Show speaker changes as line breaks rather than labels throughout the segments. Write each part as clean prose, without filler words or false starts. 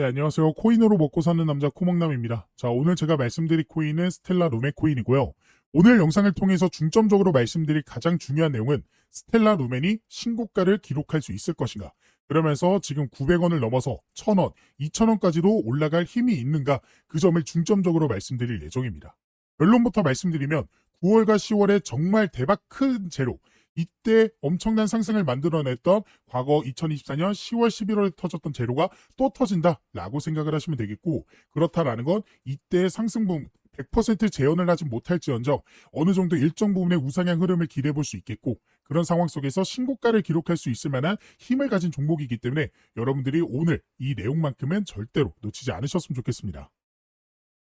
네, 안녕하세요. 코인으로 먹고 사는 남자 코먹남입니다. 자, 오늘 제가 말씀드릴 코인은 스텔라 루메 코인이고요. 오늘 영상을 통해서 중점적으로 말씀드릴 가장 중요한 내용은 스텔라 루멘이 신고가를 기록할 수 있을 것인가. 그러면서 지금 900원을 넘어서 1000원, 2000원까지도 올라갈 힘이 있는가 그 점을 중점적으로 말씀드릴 예정입니다. 결론부터 말씀드리면 9월과 10월에 정말 대박 큰 재료, 이때 엄청난 상승을 만들어냈던 과거 2024년 10월, 11월에 터졌던 재료가 또 터진다라고 생각을 하시면 되겠고, 그렇다라는 건 이때의 상승분 100% 재현을 하지 못할지언정 어느 정도 일정 부분의 우상향 흐름을 기대해 볼 수 있겠고, 그런 상황 속에서 신고가를 기록할 수 있을 만한 힘을 가진 종목이기 때문에 여러분들이 오늘 이 내용만큼은 절대로 놓치지 않으셨으면 좋겠습니다.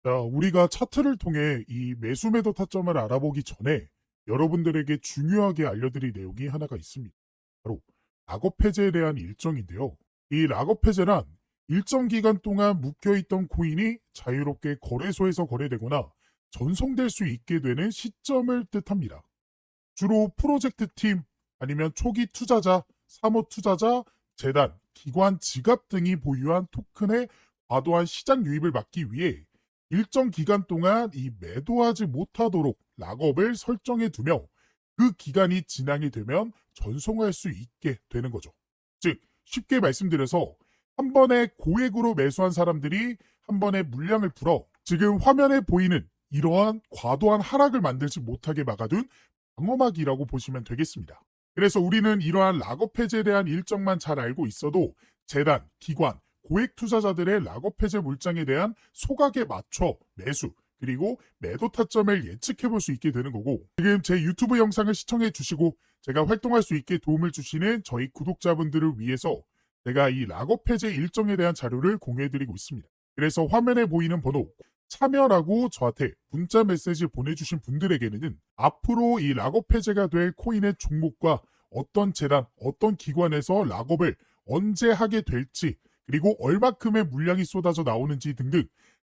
자, 우리가 차트를 통해 이 매수 매도 타점을 알아보기 전에 여러분들에게 중요하게 알려드릴 내용이 하나가 있습니다. 바로 락업 해제에 대한 일정인데요. 이 락업 해제란 일정 기간 동안 묶여있던 코인이 자유롭게 거래소에서 거래되거나 전송될 수 있게 되는 시점을 뜻합니다. 주로 프로젝트 팀, 아니면 초기 투자자, 사모 투자자, 재단, 기관, 지갑 등이 보유한 토큰의 과도한 시장 유입을 막기 위해 일정 기간 동안 이 매도하지 못하도록 락업을 설정해 두며 그 기간이 지나게 되면 전송할 수 있게 되는 거죠. 즉 쉽게 말씀드려서 한 번에 고액으로 매수한 사람들이 한 번에 물량을 풀어 지금 화면에 보이는 이러한 과도한 하락을 만들지 못하게 막아둔 방어막이라고 보시면 되겠습니다. 그래서 우리는 이러한 락업 해제에 대한 일정만 잘 알고 있어도 재단, 기관, 고액 투자자들의 락업 해제 물량에 대한 소각에 맞춰 매수, 그리고 매도 타점을 예측해 볼 수 있게 되는 거고, 지금 제 유튜브 영상을 시청해 주시고 제가 활동할 수 있게 도움을 주시는 저희 구독자분들을 위해서 제가 이 락업 해제 일정에 대한 자료를 공유해 드리고 있습니다. 그래서 화면에 보이는 번호 참여라고 저한테 문자 메시지 보내주신 분들에게는 앞으로 이 락업 해제가 될 코인의 종목과 어떤 재단, 어떤 기관에서 락업을 언제 하게 될지, 그리고 얼마큼의 물량이 쏟아져 나오는지 등등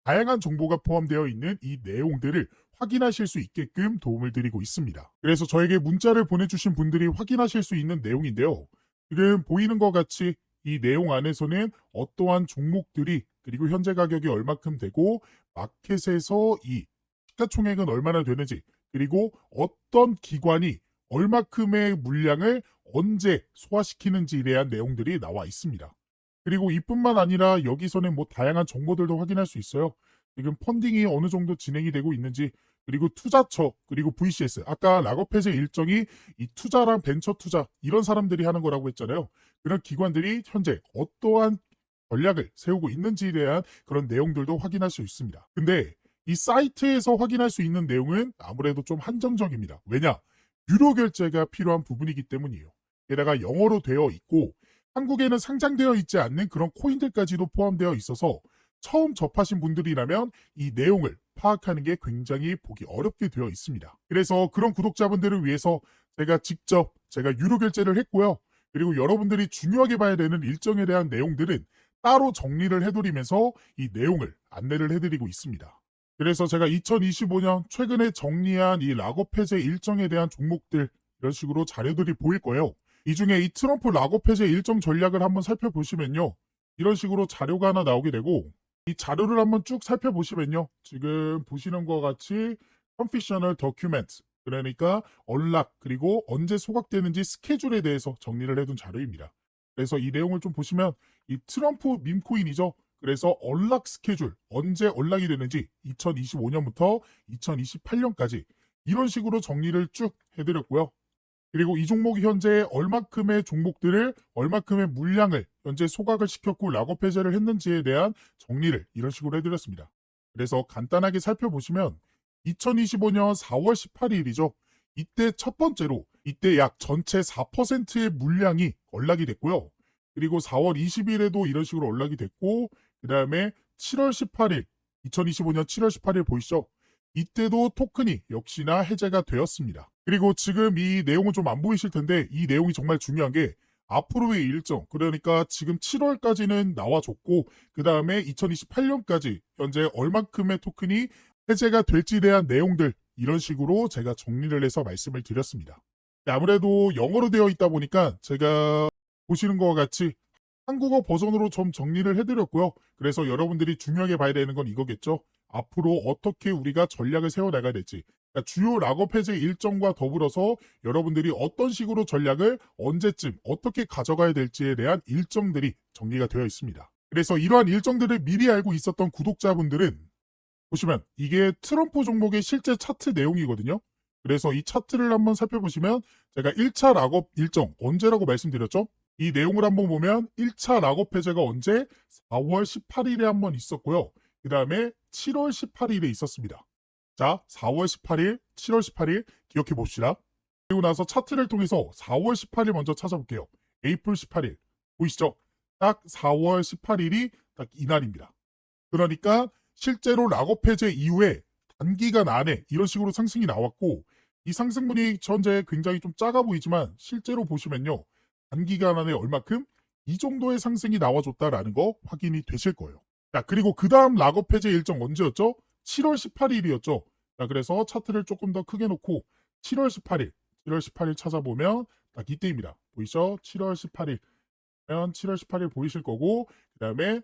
다양한 정보가 포함되어 있는 이 내용들을 확인하실 수 있게끔 도움을 드리고 있습니다. 그래서 저에게 문자를 보내주신 분들이 확인하실 수 있는 내용인데요. 지금 보이는 것 같이 이 내용 안에서는 어떠한 종목들이, 그리고 현재 가격이 얼마큼 되고 마켓에서 이 시가총액은 얼마나 되는지, 그리고 어떤 기관이 얼마큼의 물량을 언제 소화시키는지에 대한 내용들이 나와 있습니다. 그리고 이뿐만 아니라 여기서는 뭐 다양한 정보들도 확인할 수 있어요. 지금 펀딩이 어느 정도 진행이 되고 있는지, 그리고 투자처, 그리고 VCS. 아까 락업 해제 일정이 이 투자랑 벤처 투자 이런 사람들이 하는 거라고 했잖아요. 그런 기관들이 현재 어떠한 전략을 세우고 있는지에 대한 그런 내용들도 확인할 수 있습니다. 근데 이 사이트에서 확인할 수 있는 내용은 아무래도 좀 한정적입니다. 왜냐? 유료 결제가 필요한 부분이기 때문이에요. 게다가 영어로 되어 있고 한국에는 상장되어 있지 않는 그런 코인들까지도 포함되어 있어서 처음 접하신 분들이라면 이 내용을 파악하는 게 굉장히 보기 어렵게 되어 있습니다. 그래서 그런 구독자분들을 위해서 제가 유료 결제를 했고요. 그리고 여러분들이 중요하게 봐야 되는 일정에 대한 내용들은 따로 정리를 해드리면서 이 내용을 안내를 해드리고 있습니다. 그래서 제가 2025년 최근에 정리한 이 락업 해제 일정에 대한 종목들 이런 식으로 자료들이 보일 거예요. 이 중에 이 트럼프 락업 해제 일정 전략을 한번 살펴보시면요. 이런 식으로 자료가 하나 나오게 되고, 이 자료를 한번 쭉 살펴보시면요. 지금 보시는 것과 같이 Confidential Document, 그러니까 언락, 그리고 언제 소각되는지 스케줄에 대해서 정리를 해둔 자료입니다. 그래서 이 내용을 좀 보시면 이 트럼프 밈코인이죠. 그래서 언락 스케줄, 언제 언락이 되는지 2025년부터 2028년까지 이런 식으로 정리를 쭉 해드렸고요. 그리고 이 종목이 현재 얼마큼의 종목들을, 얼마큼의 물량을 현재 소각을 시켰고 락업 해제를 했는지에 대한 정리를 이런 식으로 해드렸습니다. 그래서 간단하게 살펴보시면 2025년 4월 18일이죠. 이때 첫 번째로 이때 약 전체 4%의 물량이 언락이 됐고요. 그리고 4월 20일에도 이런 식으로 언락이 됐고, 그 다음에 7월 18일, 2025년 7월 18일 보이시죠? 이때도 토큰이 역시나 해제가 되었습니다. 그리고 지금 이 내용은 좀 안 보이실 텐데 이 내용이 정말 중요한 게 앞으로의 일정, 그러니까 지금 7월까지는 나와줬고 그 다음에 2028년까지 현재 얼만큼의 토큰이 해제가 될지에 대한 내용들 이런 식으로 제가 정리를 해서 말씀을 드렸습니다. 아무래도 영어로 되어 있다 보니까 제가 보시는 것과 같이 한국어 버전으로 좀 정리를 해드렸고요. 그래서 여러분들이 중요하게 봐야 되는 건 이거겠죠. 앞으로 어떻게 우리가 전략을 세워나가야 될지. 그러니까 주요 락업 해제 일정과 더불어서 여러분들이 어떤 식으로 전략을 언제쯤 어떻게 가져가야 될지에 대한 일정들이 정리가 되어 있습니다. 그래서 이러한 일정들을 미리 알고 있었던 구독자분들은 보시면 이게 트럼프 종목의 실제 차트 내용이거든요. 그래서 이 차트를 한번 살펴보시면 제가 1차 락업 일정 언제라고 말씀드렸죠? 이 내용을 한번 보면 1차 락업 해제가 언제? 4월 18일에 한번 있었고요. 그 다음에 7월 18일에 있었습니다. 자, 4월 18일, 7월 18일 기억해 봅시다. 그리고 나서 차트를 통해서 4월 18일 먼저 찾아볼게요. 에이플 18일. 보이시죠? 딱 4월 18일이 딱 이날입니다. 그러니까 실제로 락업 해제 이후에 단기간 안에 이런 식으로 상승이 나왔고 이 상승분이 현재 굉장히 좀 작아 보이지만 실제로 보시면요. 단기간 안에 얼마큼 이 정도의 상승이 나와줬다라는 거 확인이 되실 거예요. 자, 그리고 그 다음 락업 해제 일정 언제였죠? 7월 18일이었죠. 자, 그래서 차트를 조금 더 크게 놓고 7월 18일, 7월 18일 찾아보면 딱 이때입니다. 보이죠? 7월 18일. 7월 18일 보이실 거고 그 다음에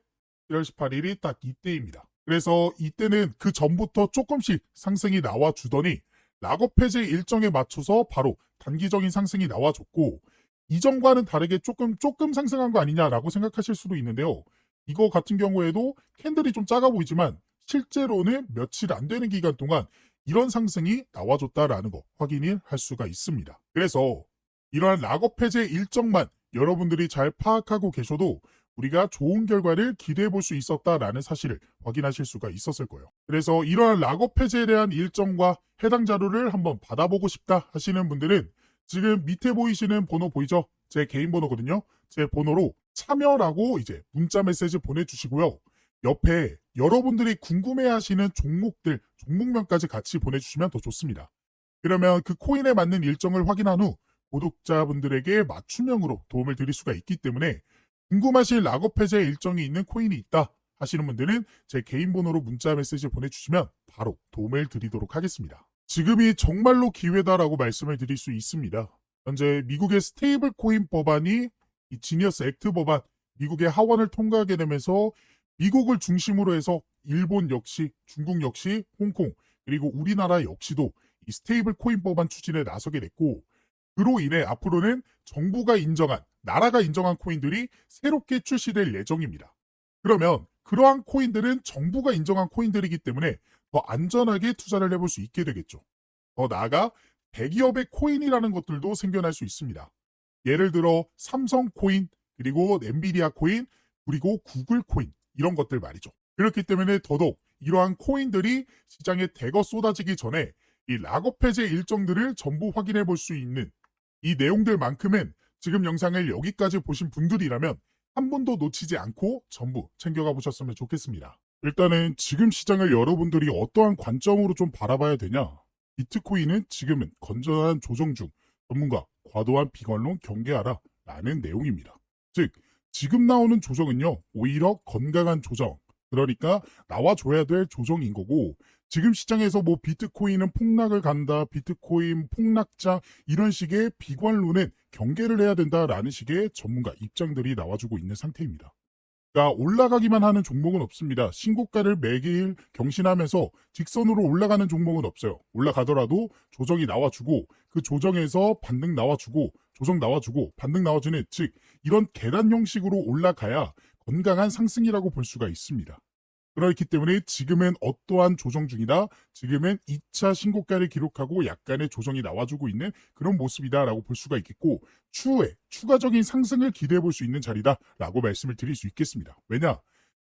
7월 18일이 딱 이때입니다. 그래서 이때는 그 전부터 조금씩 상승이 나와주더니 락업 해제 일정에 맞춰서 바로 단기적인 상승이 나와줬고 이전과는 다르게 조금 상승한 거 아니냐라고 생각하실 수도 있는데요. 이거 같은 경우에도 캔들이 좀 작아 보이지만 실제로는 며칠 안 되는 기간 동안 이런 상승이 나와줬다라는 거 확인을 할 수가 있습니다. 그래서 이러한 락업 해제 일정만 여러분들이 잘 파악하고 계셔도 우리가 좋은 결과를 기대해 볼 수 있었다라는 사실을 확인하실 수가 있었을 거예요. 그래서 이러한 락업 해제에 대한 일정과 해당 자료를 한번 받아보고 싶다 하시는 분들은 지금 밑에 보이시는 번호 보이죠? 제 개인 번호거든요. 제 번호로 참여라고 이제 문자 메시지 보내주시고요. 옆에 여러분들이 궁금해하시는 종목들, 종목명까지 같이 보내주시면 더 좋습니다. 그러면 그 코인에 맞는 일정을 확인한 후 구독자분들에게 맞춤형으로 도움을 드릴 수가 있기 때문에 궁금하신 락업 해제 일정이 있는 코인이 있다 하시는 분들은 제 개인 번호로 문자 메시지 보내주시면 바로 도움을 드리도록 하겠습니다. 지금이 정말로 기회다라고 말씀을 드릴 수 있습니다. 현재 미국의 스테이블 코인 법안이 이 지니어스 액트 법안, 미국의 하원을 통과하게 되면서 미국을 중심으로 해서 일본 역시, 중국 역시, 홍콩, 그리고 우리나라 역시도 이 스테이블 코인 법안 추진에 나서게 됐고 그로 인해 앞으로는 정부가 인정한, 나라가 인정한 코인들이 새롭게 출시될 예정입니다. 그러면 그러한 코인들은 정부가 인정한 코인들이기 때문에 더 안전하게 투자를 해볼 수 있게 되겠죠. 더 나아가 대기업의 코인이라는 것들도 생겨날 수 있습니다. 예를 들어 삼성 코인, 그리고 엔비디아 코인, 그리고 구글 코인 이런 것들 말이죠. 그렇기 때문에 더더욱 이러한 코인들이 시장에 대거 쏟아지기 전에 이 락업 해제 일정들을 전부 확인해 볼 수 있는 이 내용들만큼은 지금 영상을 여기까지 보신 분들이라면 한 번도 놓치지 않고 전부 챙겨가 보셨으면 좋겠습니다. 일단은 지금 시장을 여러분들이 어떠한 관점으로 좀 바라봐야 되냐? 비트코인은 지금은 건전한 조정 중 전문가 과도한 비관론 경계하라 라는 내용입니다. 즉 지금 나오는 조정은요 오히려 건강한 조정 그러니까 나와줘야 될 조정인 거고 지금 시장에서 뭐 비트코인은 폭락을 간다 비트코인 폭락자 이런 식의 비관론은 경계를 해야 된다라는 식의 전문가 입장들이 나와주고 있는 상태입니다. 그러니까 올라가기만 하는 종목은 없습니다. 신고가를 매일 경신하면서 직선으로 올라가는 종목은 없어요. 올라가더라도 조정이 나와주고 그 조정에서 반등 나와주고 조정 나와주고 반등 나와주는 즉 이런 계단 형식으로 올라가야 건강한 상승이라고 볼 수가 있습니다. 그렇기 때문에 지금은 어떠한 조정 중이다. 지금은 2차 신고가를 기록하고 약간의 조정이 나와주고 있는 그런 모습이다라고 볼 수가 있겠고 추후에 추가적인 상승을 기대해 볼 수 있는 자리다라고 말씀을 드릴 수 있겠습니다. 왜냐?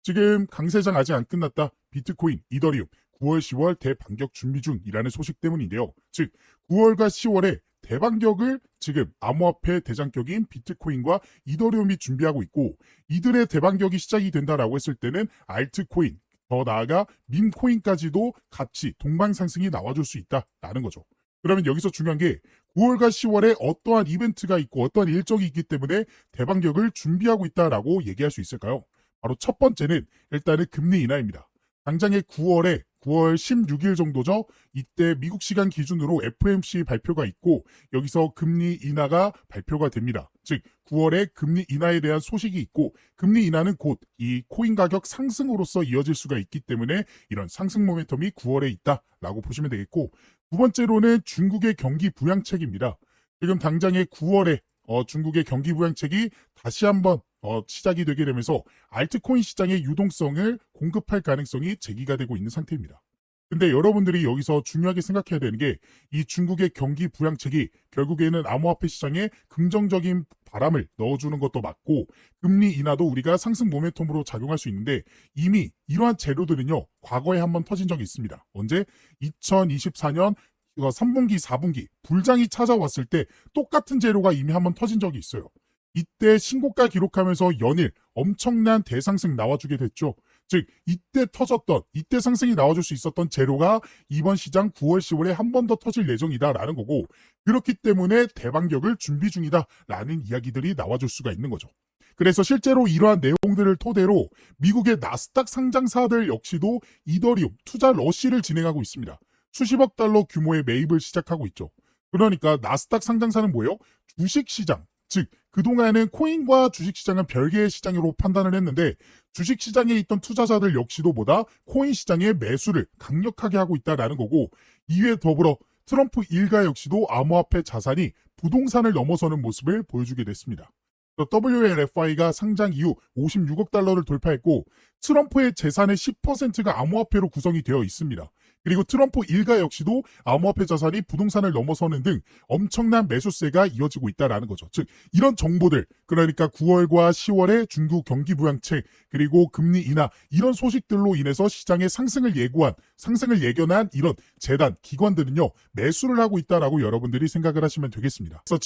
지금 강세장 아직 안 끝났다. 비트코인, 이더리움 9월, 10월 대반격 준비 중이라는 소식 때문인데요. 즉 9월과 10월에 대반격을 지금 암호화폐 대장격인 비트코인과 이더리움이 준비하고 있고 이들의 대반격이 시작이 된다라고 했을 때는 알트코인, 더 나아가 밈코인까지도 같이 동방상승이 나와줄 수 있다라는 거죠. 그러면 여기서 중요한 게 9월과 10월에 어떠한 이벤트가 있고 어떠한 일정이 있기 때문에 대반격을 준비하고 있다라고 얘기할 수 있을까요? 바로 첫 번째는 일단은 금리 인하입니다. 당장의 9월에 9월 16일 정도죠. 이때 미국 시간 기준으로 FOMC 발표가 있고 여기서 금리 인하가 발표가 됩니다. 즉 9월에 금리 인하에 대한 소식이 있고 금리 인하는 곧 이 코인 가격 상승으로서 이어질 수가 있기 때문에 이런 상승 모멘텀이 9월에 있다라고 보시면 되겠고 두 번째로는 중국의 경기 부양책입니다. 지금 당장에 9월에 중국의 경기 부양책이 다시 한번 시작이 되게 되면서 알트코인 시장의 유동성을 공급할 가능성이 제기가 되고 있는 상태입니다. 근데 여러분들이 여기서 중요하게 생각해야 되는 게 이 중국의 경기 부양책이 결국에는 암호화폐 시장에 긍정적인 바람을 넣어주는 것도 맞고 금리 인하도 우리가 상승 모멘텀으로 작용할 수 있는데 이미 이러한 재료들은요 과거에 한번 터진 적이 있습니다. 언제? 2024년 3분기, 4분기 불장이 찾아왔을 때 똑같은 재료가 이미 한번 터진 적이 있어요. 이때 신고가 기록하면서 연일 엄청난 대상승 나와주게 됐죠. 즉 이때 터졌던 이때 상승이 나와줄 수 있었던 재료가 이번 시장 9월 10월에 한 번 더 터질 예정이다라는 거고 그렇기 때문에 대반격을 준비 중이다라는 이야기들이 나와줄 수가 있는 거죠. 그래서 실제로 이러한 내용들을 토대로 미국의 나스닥 상장사들 역시도 이더리움 투자 러시를 진행하고 있습니다. 수십억 달러 규모의 매입을 시작하고 있죠. 그러니까 나스닥 상장사는 뭐예요? 주식시장, 즉 그동안은 코인과 주식시장은 별개의 시장으로 판단을 했는데 주식시장에 있던 투자자들 역시도 보다 코인 시장의 매수를 강력하게 하고 있다는 거고 이에 더불어 트럼프 일가 역시도 암호화폐 자산이 부동산을 넘어서는 모습을 보여주게 됐습니다. WLFI가 상장 이후 56억 달러를 돌파했고 트럼프의 재산의 10%가 암호화폐로 구성이 되어 있습니다. 그리고 트럼프 일가 역시도 암호화폐 자산이 부동산을 넘어서는 등 엄청난 매수세가 이어지고 있다는 거죠. 즉 이런 정보들 그러니까 9월과 10월에 중국 경기 부양책 그리고 금리 인하 이런 소식들로 인해서 시장의 상승을 예견한 이런 재단 기관들은요 매수를 하고 있다라고 여러분들이 생각을 하시면 되겠습니다. 그래서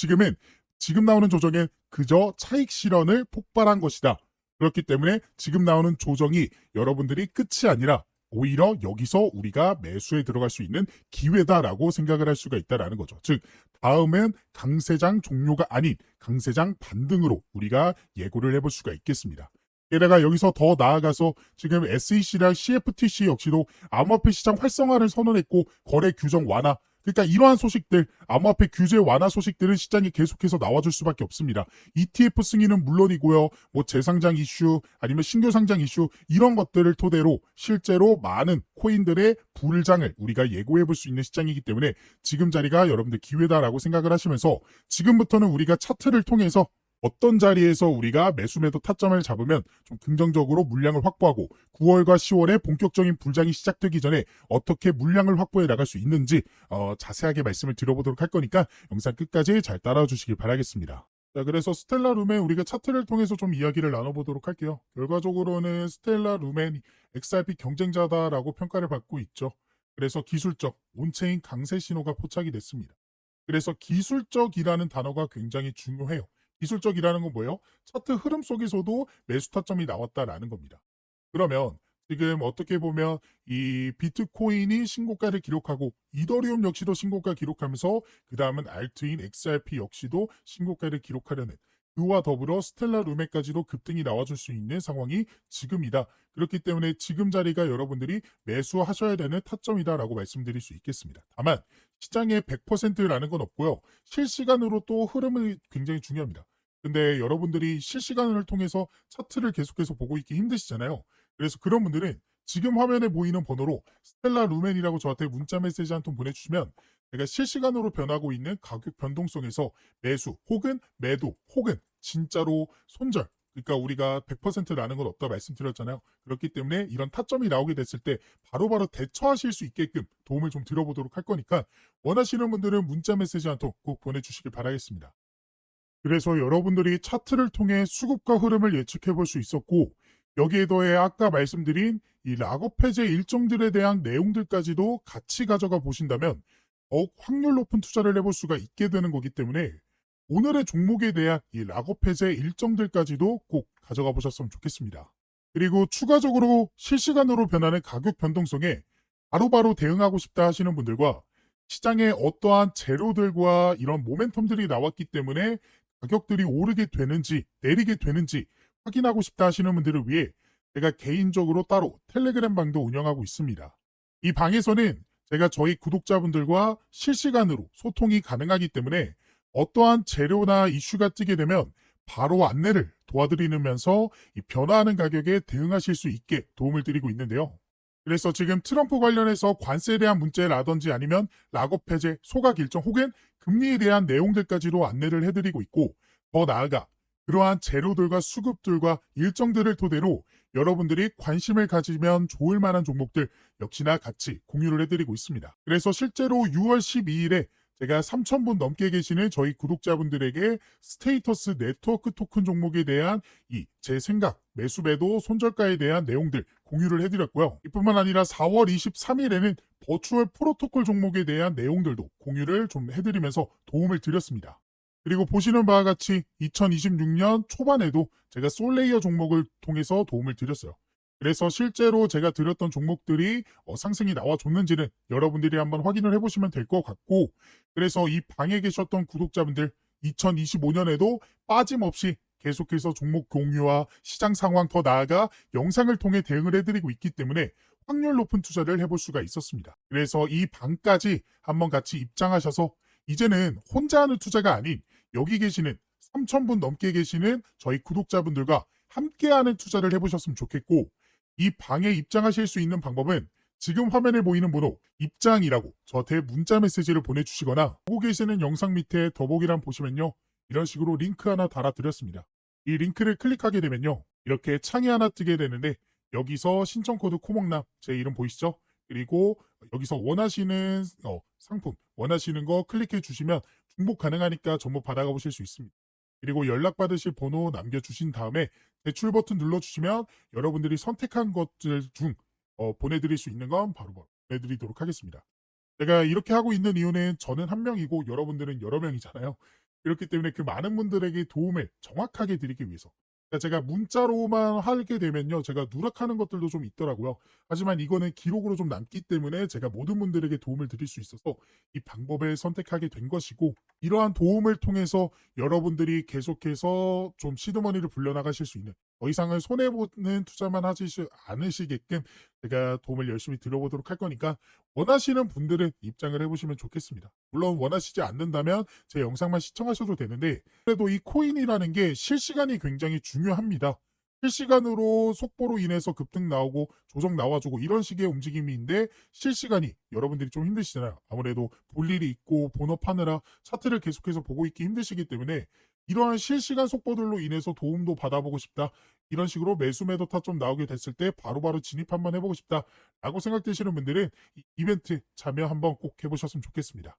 지금 나오는 조정엔 그저 차익 실현을 폭발한 것이다. 그렇기 때문에 지금 나오는 조정이 여러분들이 끝이 아니라 오히려 여기서 우리가 매수에 들어갈 수 있는 기회다라고 생각을 할 수가 있다라는 거죠. 즉 다음은 강세장 종료가 아닌 강세장 반등으로 우리가 예고를 해볼 수가 있겠습니다. 게다가 여기서 더 나아가서 지금 SEC랑 CFTC 역시도 암호화폐 시장 활성화를 선언했고 거래 규정 완화 그러니까 이러한 소식들, 암호화폐 규제 완화 소식들은 시장에 계속해서 나와줄 수밖에 없습니다. ETF 승인은 물론이고요. 뭐 재상장 이슈 아니면 신규 상장 이슈 이런 것들을 토대로 실제로 많은 코인들의 불장을 우리가 예고해 볼 수 있는 시장이기 때문에 지금 자리가 여러분들 기회다라고 생각을 하시면서 지금부터는 우리가 차트를 통해서 어떤 자리에서 우리가 매수매도 타점을 잡으면 좀 긍정적으로 물량을 확보하고 9월과 10월에 본격적인 불장이 시작되기 전에 어떻게 물량을 확보해 나갈 수 있는지 자세하게 말씀을 드려보도록 할 거니까 영상 끝까지 잘 따라와 주시길 바라겠습니다. 자, 그래서 스텔라 루멘 우리가 차트를 통해서 좀 이야기를 나눠보도록 할게요. 결과적으로는 스텔라 루멘 XRP 경쟁자다라고 평가를 받고 있죠. 그래서 기술적 온체인 강세 신호가 포착이 됐습니다. 그래서 기술적이라는 단어가 굉장히 중요해요. 기술적이라는 건 뭐예요? 차트 흐름 속에서도 매수 타점이 나왔다라는 겁니다. 그러면 지금 어떻게 보면 이 비트코인이 신고가를 기록하고 이더리움 역시도 신고가 기록하면서 그 다음은 알트인 XRP 역시도 신고가를 기록하려는 그와 더불어 스텔라 루멘까지도 급등이 나와줄 수 있는 상황이 지금이다. 그렇기 때문에 지금 자리가 여러분들이 매수하셔야 되는 타점이다라고 말씀드릴 수 있겠습니다. 다만 시장에 100%라는 건 없고요. 실시간으로 또 흐름이 굉장히 중요합니다. 근데 여러분들이 실시간을 통해서 차트를 계속해서 보고 있기 힘드시잖아요. 그래서 그런 분들은 지금 화면에 보이는 번호로 스텔라 루멘이라고 저한테 문자 메시지 한 통 보내주시면 제가 실시간으로 변하고 있는 가격 변동성에서 매수 혹은 매도 혹은 진짜로 손절 그러니까 우리가 100%라는 건 없다 말씀드렸잖아요. 그렇기 때문에 이런 타점이 나오게 됐을 때 바로바로 대처하실 수 있게끔 도움을 좀 드려보도록 할 거니까 원하시는 분들은 문자 메시지 한 통 꼭 보내주시길 바라겠습니다. 그래서 여러분들이 차트를 통해 수급과 흐름을 예측해 볼 수 있었고 여기에 더해 아까 말씀드린 이 락업 해제 일정들에 대한 내용들까지도 같이 가져가 보신다면 더욱 확률 높은 투자를 해볼 수가 있게 되는 거기 때문에 오늘의 종목에 대한 이 락업 해제 일정들까지도 꼭 가져가 보셨으면 좋겠습니다. 그리고 추가적으로 실시간으로 변하는 가격 변동성에 바로바로 대응하고 싶다 하시는 분들과 시장에 어떠한 재료들과 이런 모멘텀들이 나왔기 때문에 가격들이 오르게 되는지 내리게 되는지 확인하고 싶다 하시는 분들을 위해 제가 개인적으로 따로 텔레그램 방도 운영하고 있습니다. 이 방에서는 제가 저희 구독자분들과 실시간으로 소통이 가능하기 때문에 어떠한 재료나 이슈가 뜨게 되면 바로 안내를 도와드리면서 이 변화하는 가격에 대응하실 수 있게 도움을 드리고 있는데요. 그래서 지금 트럼프 관련해서 관세에 대한 문제라든지 아니면 락업 해제, 소각 일정 혹은 금리에 대한 내용들까지도 안내를 해드리고 있고, 더 나아가 그러한 재료들과 수급들과 일정들을 토대로 여러분들이 관심을 가지면 좋을 만한 종목들 역시나 같이 공유를 해드리고 있습니다. 그래서 실제로 6월 12일에 제가 3,000분 넘게 계시는 저희 구독자분들에게 스테이터스 네트워크 토큰 종목에 대한 이 제 생각, 매수매도 손절가에 대한 내용들 공유를 해드렸고요. 이뿐만 아니라 4월 23일에는 버추얼 프로토콜 종목에 대한 내용들도 공유를 좀 해드리면서 도움을 드렸습니다. 그리고 보시는 바와 같이 2026년 초반에도 제가 솔레이어 종목을 통해서 도움을 드렸어요. 그래서 실제로 제가 드렸던 종목들이 상승이 나와줬는지는 여러분들이 한번 확인을 해보시면 될 것 같고, 그래서 이 방에 계셨던 구독자분들 2025년에도 빠짐없이 계속해서 종목 공유와 시장 상황, 더 나아가 영상을 통해 대응을 해드리고 있기 때문에 확률 높은 투자를 해볼 수가 있었습니다. 그래서 이 방까지 한번 같이 입장하셔서 이제는 혼자 하는 투자가 아닌 여기 계시는 3,000분 넘게 계시는 저희 구독자분들과 함께하는 투자를 해보셨으면 좋겠고, 이 방에 입장하실 수 있는 방법은 지금 화면에 보이는 번호 입장이라고 저한테 문자 메시지를 보내주시거나 보고 계시는 영상 밑에 더보기란 보시면요, 이런 식으로 링크 하나 달아드렸습니다. 이 링크를 클릭하게 되면요, 이렇게 창이 하나 뜨게 되는데 여기서 신청 코드 코목남, 제 이름 보이시죠? 그리고 여기서 원하시는 상품, 원하시는 거 클릭해 주시면 중복 가능하니까 정보 받아가 보실 수 있습니다. 그리고 연락받으실 번호 남겨주신 다음에 제출 버튼 눌러주시면 여러분들이 선택한 것들 중 보내드릴 수 있는 건 바로 보내드리도록 하겠습니다. 제가 이렇게 하고 있는 이유는 저는 한 명이고 여러분들은 여러 명이잖아요. 그렇기 때문에 그 많은 분들에게 도움을 정확하게 드리기 위해서. 그러니까 제가 문자로만 하게 되면요, 제가 누락하는 것들도 좀 있더라고요. 하지만 이거는 기록으로 좀 남기 때문에 제가 모든 분들에게 도움을 드릴 수 있어서 이 방법을 선택하게 된 것이고, 이러한 도움을 통해서 여러분들이 계속해서 좀 시드머니를 불려나가실 수 있는, 더 이상은 손해보는 투자만 하지 않으시게끔 제가 도움을 열심히 드려보도록 할 거니까 원하시는 분들은 입장을 해보시면 좋겠습니다. 물론 원하시지 않는다면 제 영상만 시청하셔도 되는데, 그래도 이 코인이라는 게 실시간이 굉장히 중요합니다. 실시간으로 속보로 인해서 급등 나오고 조정 나와주고 이런 식의 움직임인데, 실시간이 여러분들이 좀 힘드시잖아요. 아무래도 볼 일이 있고 본업하느라 차트를 계속해서 보고 있기 힘드시기 때문에 이러한 실시간 속보들로 인해서 도움도 받아보고 싶다, 이런 식으로 매수 매도타 좀 나오게 됐을 때 바로바로 진입 한번 해보고 싶다 라고 생각되시는 분들은 이 이벤트 참여 한번 꼭 해보셨으면 좋겠습니다.